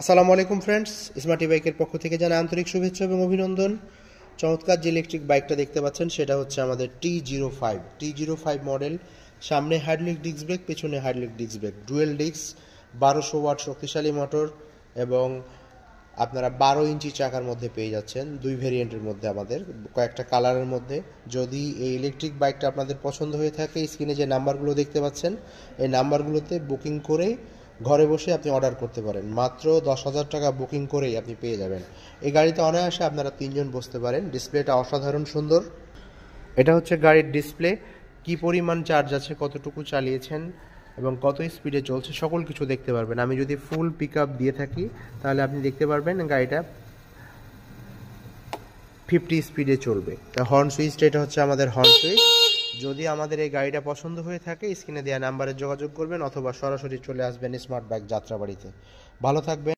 আসসালামু আলাইকুম friends, smarty বাইকের পক্ষ থেকে জানাই আন্তরিক শুভেচ্ছা এবং অভিনন্দন। চমৎকার যে ইলেকট্রিক বাইকটা দেখতে পাচ্ছেন সেটা হচ্ছে আমাদের T05 মডেল। সামনে হাইড্রোলিক ডিস্ক ব্রেক, পেছনে hydraulic disc brake, dual disc, 1200 watt শক্তিশালী মোটর এবং আপনারা 12 ইঞ্চি চাকার মধ্যে পেয়ে যাচ্ছেন দুই ভেরিয়েন্টের মধ্যে, আমাদের কয়েকটা কালারের মধ্যে। যদি এই ইলেকট্রিক বাইকটা আপনাদের পছন্দ হয়ে থাকে, স্ক্রিনে যে নাম্বারগুলো দেখতে পাচ্ছেন এই নাম্বারগুলোতে বুকিং করেই ঘরে বসে আপনি অর্ডার করতে পারেন। মাত্র 10,000 টাকা বুকিং করেই আপনি পেয়ে যাবেন এই গাড়িতে। অনায়াসে আপনারা 3 জন বসতে পারেন। ডিসপ্লেটা অসাধারণ সুন্দর। এটা হচ্ছে গাড়ির ডিসপ্লে, কি পরিমাণ চার্জ আছে, কতটুকু চালিয়েছেন এবং কত স্পিডে চলছে সকল কিছু দেখতে পারবেন। আমি যদি ফুল পিক আপ দিয়ে থাকি তাহলে আপনি দেখতে পারবেন গাড়িটা 50 স্পিডে চলবে। তা হর্ন সুইচটা, এটা হচ্ছে আমাদের হর্ন সুইচ। যদি আমাদের এই গাড়িটা পছন্দ হয়ে থাকে স্ক্রিনে দেওয়া নাম্বারে যোগাযোগ করবেন অথবা সরাসরি চলে আসবেন স্মার্ট বাইক যাত্রাবাড়িতে। ভালো থাকবেন।